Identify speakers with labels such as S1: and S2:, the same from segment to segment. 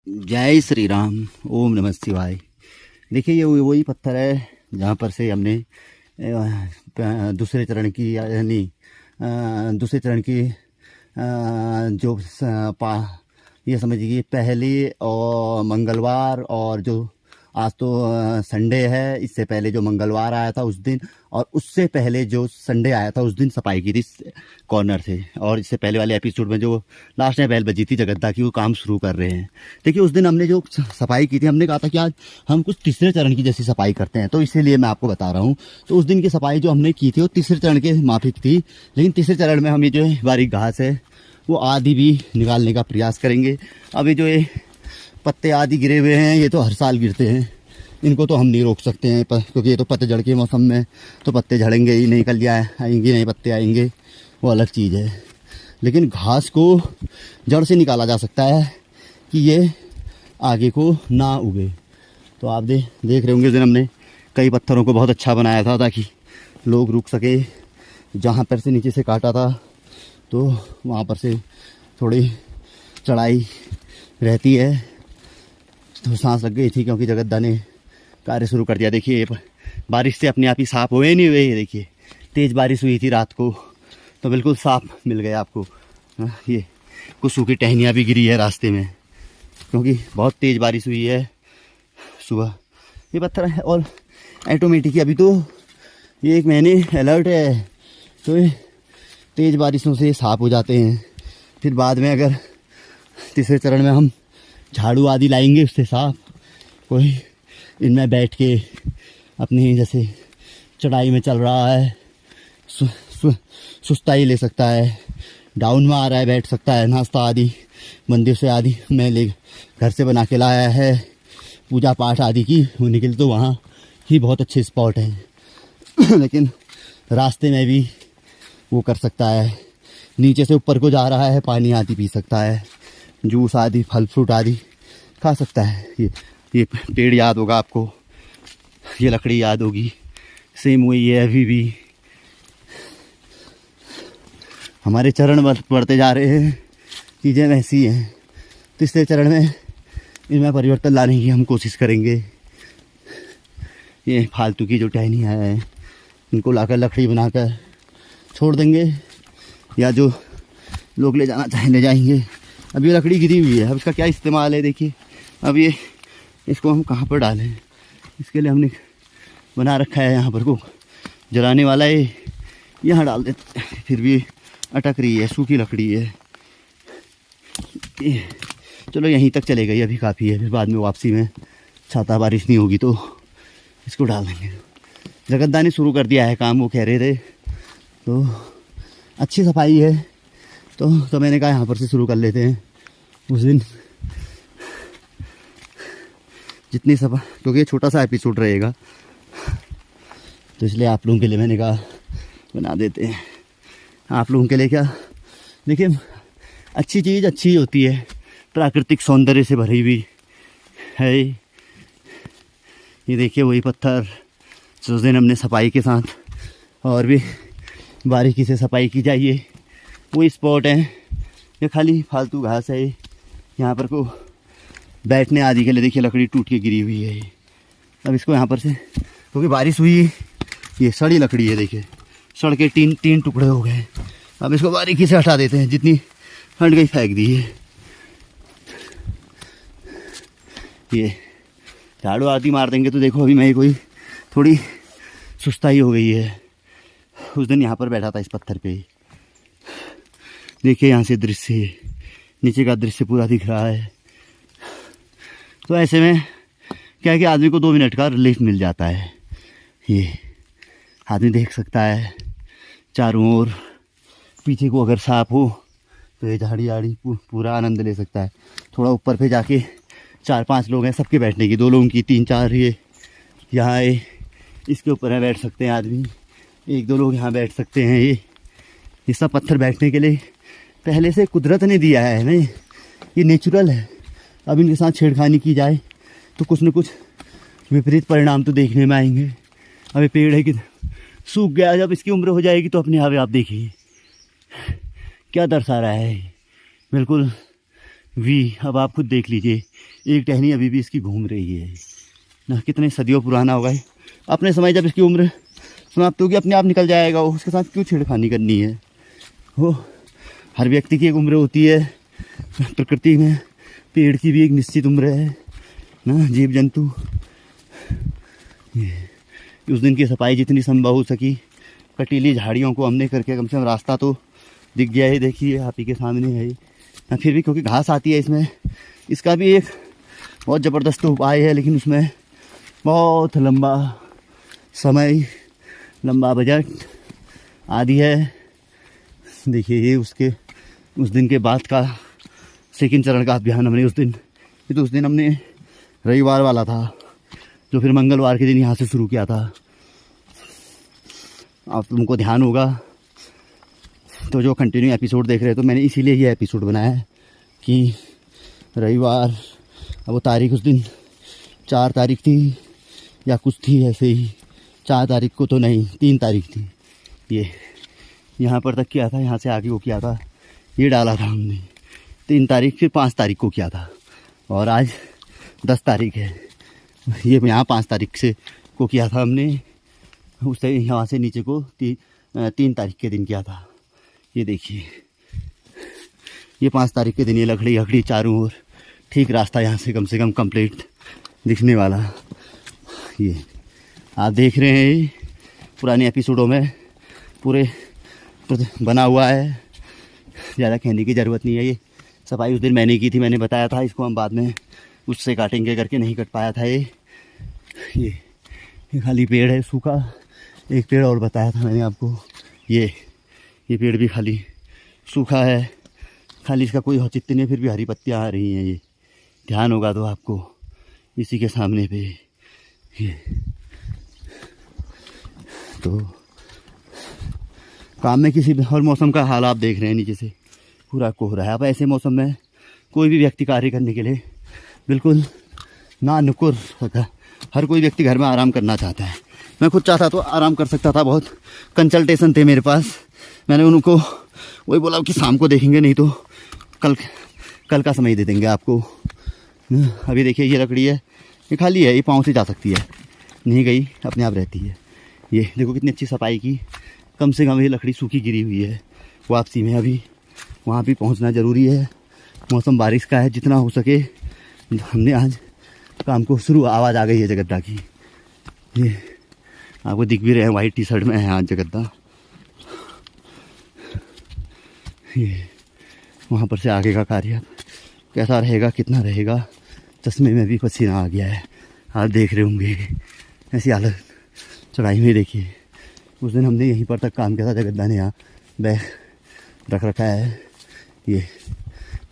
S1: जय श्री राम। ओम नमः शिवाय। देखिए ये वही पत्थर है जहाँ पर से हमने दूसरे चरण की यानी दूसरे चरण की जो ये समझिए पहले और मंगलवार और जो आज तो संडे है, इससे पहले जो मंगलवार आया था उस दिन और उससे पहले जो संडे आया था उस दिन सफाई की थी कॉर्नर से। और इससे पहले वाले एपिसोड में जो लास्ट में बेल बजी थी जगद्दा की, वो काम शुरू कर रहे हैं। देखिए उस दिन हमने जो सफाई की थी, हमने कहा था कि आज हम कुछ तीसरे चरण की जैसी सफाई करते हैं, तो इसीलिए मैं आपको बता रहा हूँ। तो उस दिन की सफाई जो हमने की थी वो तीसरे चरण के माफिक थी, लेकिन तीसरे चरण में हम ये जो बारीक घास है वो आदि भी निकालने का प्रयास करेंगे। अभी जो ये पत्ते आदि गिरे हुए हैं ये तो हर साल गिरते हैं, इनको तो हम नहीं रोक सकते हैं क्योंकि ये तो पतझड़ के मौसम में तो पत्ते झड़ेंगे ही, नहीं कलियाँ आएंगी नहीं पत्ते आएंगे, वो अलग चीज़ है। लेकिन घास को जड़ से निकाला जा सकता है कि ये आगे को ना उगे। तो आप देख रहे होंगे उस दिन हमने कई पत्थरों को बहुत अच्छा बनाया था ताकि लोग रुक सके। जहाँ पर से नीचे से काटा था तो वहाँ पर से थोड़ी चढ़ाई रहती है, तो सांस लग गई थी क्योंकि जगद्दा ने कार्य शुरू कर दिया। देखिए बारिश से अपने आप ही साफ हुए नहीं हुए, ये देखिए तेज़ बारिश हुई थी रात को तो बिल्कुल साफ मिल गया आपको। ये कुछ सूखी टहनियाँ भी गिरी है रास्ते में क्योंकि बहुत तेज़ बारिश हुई है सुबह। ये पत्थर है और ऑटोमेटिक अभी तो ये 1 महीने अलर्ट है, तो ये तेज़ बारिशों से साफ हो जाते हैं। फिर बाद में अगर तीसरे चरण में हम झाड़ू आदि लाएंगे उससे साफ, कोई इनमें बैठ के अपनी जैसे चढ़ाई में चल रहा है सुस्ताई ले सकता है, डाउन में आ रहा है बैठ सकता है, नाश्ता आदि मंदिर से आदि मैं ले घर से बना के लाया है पूजा पाठ आदि की होने के लिए, तो वहाँ ही बहुत अच्छे स्पॉट हैं। लेकिन रास्ते में भी वो कर सकता है, नीचे से ऊपर को जा रहा है पानी आदि पी सकता है, जूस आदि फल फ्रूट आदि खा सकता है। ये पेड़ याद होगा आपको, ये लकड़ी याद होगी, सेम वही है। अभी भी हमारे चरण बढ़ते जा रहे हैं, चीज़ें वैसी हैं। तीसरे चरण में इनमें परिवर्तन लाने की हम कोशिश करेंगे। ये फालतू की जो टहनियाँ हैं इनको लाकर लकड़ी बनाकर छोड़ देंगे, या जो लोग ले जाना चाहें ले जाएंगे। अब ये लकड़ी गिरी हुई है, अब इसका क्या इस्तेमाल है देखिए। अब ये इसको हम कहाँ पर डालें, इसके लिए हमने बना रखा है यहाँ पर को जलाने वाला है, यहाँ डाल देते। फिर भी अटक रही है, सूखी लकड़ी है। चलो यहीं तक चले गई, अभी काफ़ी है। फिर बाद में वापसी में छाता बारिश नहीं होगी तो इसको डाल देंगे। जगद्दा ने शुरू कर दिया है काम, वो कह रहे थे, तो अच्छी सफाई है तो मैंने कहा यहाँ पर से शुरू कर लेते हैं। उस दिन जितनी सफाई, क्योंकि ये छोटा सा एपिसोड रहेगा तो इसलिए आप लोगों के लिए मैंने कहा बना देते हैं। आप लोगों के लिए क्या, देखिए अच्छी चीज़ अच्छी होती है, प्राकृतिक सौंदर्य से भरी हुई है। ये देखिए वही पत्थर उस दिन हमने सफाई के साथ और भी बारीकी से सफाई की जाइए, वही स्पॉट है। ये खाली फालतू घास है, यहाँ पर को बैठने आदि के लिए देखिए लकड़ी टूट के गिरी हुई है। अब इसको यहाँ पर से क्योंकि बारिश हुई, ये सड़ी लकड़ी है, देखिए सड़ के तीन टुकड़े हो गए। अब इसको बारीकी से हटा देते हैं, जितनी हट गई फेंक दी है। ये झाड़ू आदि मार देंगे तो देखो अभी मैं कोई थोड़ी सुस्ताई हो गई है। उस दिन यहाँ पर बैठा था इस पत्थर पे, देखिए यहाँ से दृश्य, नीचे का दृश्य पूरा दिख रहा है। तो ऐसे में क्या है कि आदमी को 2 मिनट का रिलीफ मिल जाता है। ये आदमी देख सकता है चारों ओर, पीछे को अगर साफ हो तो ये झाड़ी आड़ी पूरा आनंद ले सकता है। थोड़ा ऊपर पे जाके 4-5 लोग हैं सबके बैठने की, 2 लोगों की 3-4 ये यहाँ इसके ऊपर है बैठ सकते हैं आदमी, 1-2 लोग यहाँ बैठ सकते हैं। ये सब पत्थर बैठने के लिए पहले से कुदरत ने दिया है ना, ये नेचुरल है। अब इनके साथ छेड़खानी की जाए तो कुछ न कुछ विपरीत परिणाम तो देखने में आएंगे। अब ये पेड़ है कि सूख गया, जब इसकी उम्र हो जाएगी तो अपने आप देखिए क्या दर्शा रहा है, बिल्कुल वी। अब आप खुद देख लीजिए, एक टहनी अभी भी इसकी घूम रही है ना। कितने सदियों पुराना होगा ये। अपने समय जब इसकी उम्र समाप्त होगी अपने आप निकल जाएगा वो, उसके साथ क्यों छेड़खानी करनी है। वो हर व्यक्ति की एक उम्र होती है, प्रकृति में पेड़ की भी एक निश्चित उम्र है ना, जीव जंतु। उस दिन की सफाई जितनी संभव हो सकी, कटीली झाड़ियों को हमने करके कम से कम रास्ता तो दिख गया है। देखिए आप ही के सामने है ना। फिर भी क्योंकि घास आती है इसमें, इसका भी एक बहुत ज़बरदस्त उपाय है, लेकिन उसमें बहुत लंबा समय, लंबा बजट आदि है। देखिए ये उसके उस दिन के बाद का सेकंड चरण का अभियान हमने उस दिन, ये तो उस दिन हमने रविवार वाला था, जो फिर मंगलवार के दिन यहाँ से शुरू किया था। आप तुमको ध्यान होगा तो जो कंटिन्यू एपिसोड देख रहे हैं, तो मैंने इसीलिए ये एपिसोड बनाया है कि रविवार, अब वो तारीख उस दिन 4 तारीख थी या कुछ थी ऐसे ही, 4 तारीख को तो नहीं 3 तारीख थी। ये यहाँ पर तक किया था, यहाँ से आगे को किया था, ये डाला था हमने 3 तारीख, फिर 5 तारीख को किया था, और आज 10 तारीख है। ये यहाँ 5 तारीख से को किया था हमने, उससे यहाँ से नीचे को 3 तारीख के दिन किया था। ये देखिए ये 5 तारीख के दिन ये लकड़ी चारों ओर, ठीक रास्ता यहाँ से कम कंप्लीट दिखने वाला। ये आप देख रहे हैं पुराने एपिसोडों में पूरे बना हुआ है, ज़्यादा कहने की ज़रूरत नहीं है। ये सफाई उस दिन मैंने की थी, मैंने बताया था, इसको हम बाद में उससे काटेंगे करके नहीं कट पाया था। ये खाली पेड़ है सूखा, एक पेड़ और बताया था मैंने आपको, ये पेड़ भी खाली सूखा है, खाली इसका कोई औचित्य नहीं, फिर भी हरी पत्तियाँ आ रही हैं। ये ध्यान होगा तो आपको इसी के सामने पे ये तो काम में किसी और मौसम का हाल आप देख रहे हैं, नीचे से पूरा कोहरा है। अब ऐसे मौसम में कोई भी व्यक्ति कार्य करने के लिए बिल्कुल ना नुकुर होता, हर कोई व्यक्ति घर में आराम करना चाहता है। मैं खुद चाहता तो आराम कर सकता था, बहुत कंसल्टेशन थे मेरे पास, मैंने उनको वही बोला कि शाम को देखेंगे, नहीं तो कल का समय दे देंगे आपको। अभी देखिए ये लकड़ी है, ये खाली है, ये पाँव से जा सकती है, नहीं गई अपने आप रहती है। ये देखो कितनी अच्छी सफाई की, कम से कम ये लकड़ी सूखी गिरी हुई है वापसी में। अभी वहाँ भी पहुँचना ज़रूरी है, मौसम बारिश का है, जितना हो सके हमने आज काम को शुरू। आवाज़ आ गई है जगद्दा की, ये आपको दिख भी रहे हैं, वाइट टी-शर्ट में है आज जगद्दा। ये वहाँ पर से आगे का कार्य कैसा रहेगा, कितना रहेगा, चश्मे में भी पसीना आ गया है, आप देख रहे होंगे। ऐसी हालत चढ़ाई में देखिए, उस दिन हमने यहीं पर तक काम किया था, जगद्दा ने यहाँ बैग रख रखा है। ये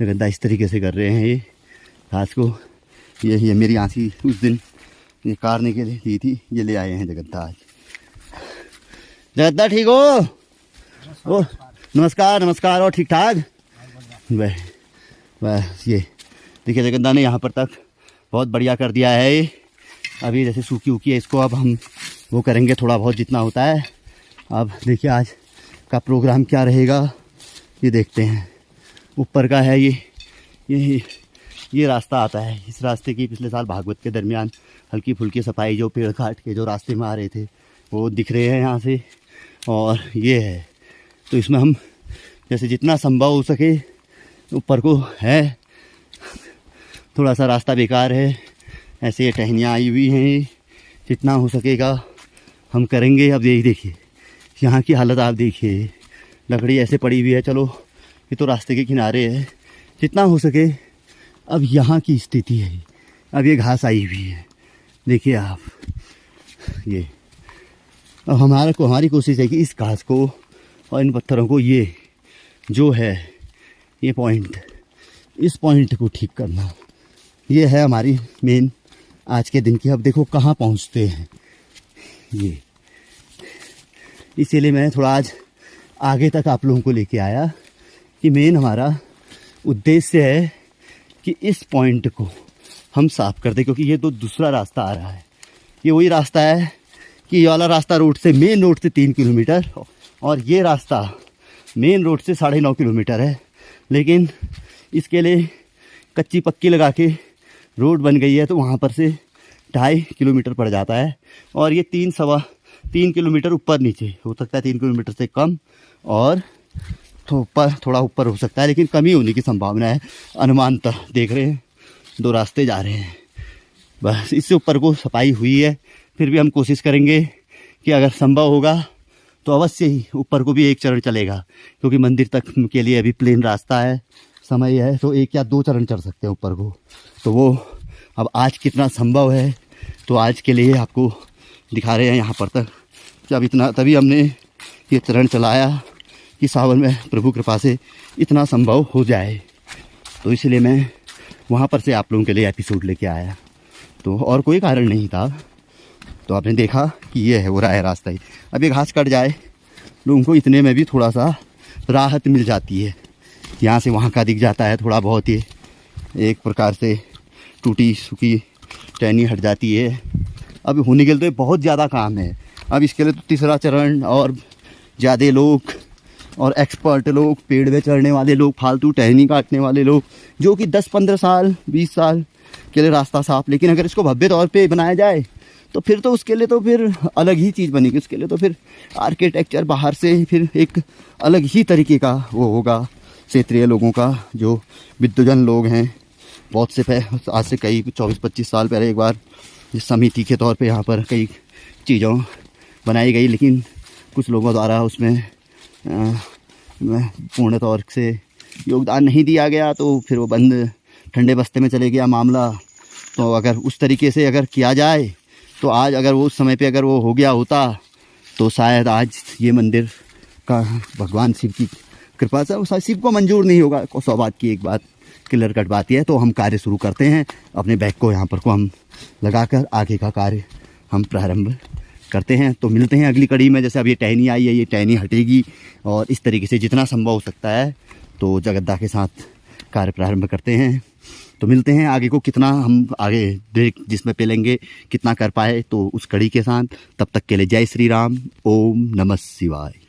S1: जगद्दा इस तरीके से कर रहे हैं ये घास को। ये मेरी आंसी उस दिन ये काटने के लिए दी थी, ये ले आए हैं जगद्दा आज। जगद्दा ठीक हो? ओ नमस्कार। और ठीक ठाक? बस ये देखिए जगद्दा ने यहाँ पर तक बहुत बढ़िया कर दिया है। अभी जैसे सूखी उकी है, इसको अब हम वो करेंगे थोड़ा बहुत जितना होता है। अब देखिए आज का प्रोग्राम क्या रहेगा ये देखते हैं। ऊपर का है ये रास्ता आता है, इस रास्ते की पिछले साल भागवत के दरमियान हल्की फुल्की सफाई, जो पेड़ काट के जो रास्ते में आ रहे थे वो दिख रहे हैं यहाँ से। और ये है तो इसमें हम जैसे जितना संभव हो सके, ऊपर को है थोड़ा सा रास्ता बेकार है, ऐसे ये टहनियाँ आई हुई हैं, जितना हो सकेगा हम करेंगे। अब यही देखिए यहाँ की हालत आप देखिए, लकड़ी ऐसे पड़ी हुई है, चलो ये तो रास्ते के किनारे है, जितना हो सके। अब यहाँ की स्थिति है, अब ये घास आई हुई है, देखिए आप ये। अब हमारी कोशिश है कि इस घास को और इन पत्थरों को, ये जो है ये पॉइंट, इस पॉइंट को ठीक करना, ये है हमारी मेन आज के दिन की। अब देखो कहाँ पहुँचते हैं ये, इसीलिए मैंने थोड़ा आज आगे तक आप लोगों को लेके आया कि मेन हमारा उद्देश्य है कि इस पॉइंट को हम साफ कर दें, क्योंकि ये तो दूसरा रास्ता आ रहा है। ये वही रास्ता है कि ये वाला रास्ता रोड से, मेन रोड से 3 किलोमीटर, और ये रास्ता मेन रोड से 9.5 किलोमीटर है। लेकिन इसके लिए कच्ची पक्की लगा के रोड बन गई है, तो वहाँ पर से 2.5 किलोमीटर पड़ जाता है। और ये 3 किलोमीटर ऊपर नीचे हो सकता है, 3 किलोमीटर से कम और थोड़ा ऊपर हो सकता है, लेकिन कमी होने की संभावना है। अनुमानतः देख रहे हैं 2 रास्ते जा रहे हैं, बस इससे ऊपर को सफाई हुई है। फिर भी हम कोशिश करेंगे कि अगर संभव होगा तो अवश्य ही ऊपर को भी एक चरण चलेगा, क्योंकि मंदिर तक के लिए अभी प्लेन रास्ता है, समय है, तो 1 या 2 चरण चढ़ सकते हैं ऊपर को। तो वो अब आज कितना संभव है, तो आज के लिए आपको दिखा रहे हैं यहाँ पर तक। जब इतना तभी हमने ये चरण चलाया कि सावन में प्रभु कृपा से इतना संभव हो जाए, तो इसलिए मैं वहाँ पर से आप लोगों के लिए एपिसोड लेके आया, तो और कोई कारण नहीं था। तो आपने देखा कि ये है वो रहा है रास्ता ही। अब ये घास कट जाए लोगों को, इतने में भी थोड़ा सा राहत मिल जाती है। यहाँ से वहाँ का दिख जाता है थोड़ा बहुत, ही एक प्रकार से टूटी सूखी टहनी हट जाती है। अब होने के लिए तो बहुत ज़्यादा काम है। अब इसके लिए तो तीसरा चरण और ज़्यादा लोग और एक्सपर्ट लोग, पेड़ में चढ़ने वाले लोग, फालतू टहनी काटने वाले लोग, जो कि 10-15 साल 20 साल के लिए रास्ता साफ। लेकिन अगर इसको भव्य तौर पे बनाया जाए तो फिर तो उसके लिए तो फिर अलग ही चीज़ बनेगी। उसके लिए तो फिर आर्किटेक्चर बाहर से फिर एक अलग ही तरीके का वो होगा। क्षेत्रीय लोगों का, जो विद्वजन लोग हैं, बहुत से आज से कई 24-25 साल पहले एक बार इस समिति के तौर पे यहाँ पर कई चीज़ों बनाई गई, लेकिन कुछ लोगों द्वारा उसमें पूर्ण तौर से योगदान नहीं दिया गया, तो फिर वो बंद ठंडे बस्ते में चले गया मामला। तो अगर उस तरीके से अगर किया जाए तो आज अगर वो उस समय पे अगर वो हो गया होता तो शायद आज ये मंदिर का भगवान शिव की कृपा से शिव को मंजूर नहीं होगा। 100 बात की एक बात क्लियर कट बात है। तो हम कार्य शुरू करते हैं, अपने बैग को यहाँ पर को हम लगाकर आगे का कार्य हम प्रारंभ करते हैं। तो मिलते हैं अगली कड़ी में। जैसे अब ये टहनी आई है, ये टहनी हटेगी और इस तरीके से जितना संभव हो सकता है तो जगद्दा के साथ कार्य प्रारंभ करते हैं। तो मिलते हैं आगे को, कितना हम आगे ब्रेक जिसमें पेलेंगे कितना कर पाए तो उस कड़ी के साथ। तब तक के लिए जय श्री राम, ओम नमः शिवाय।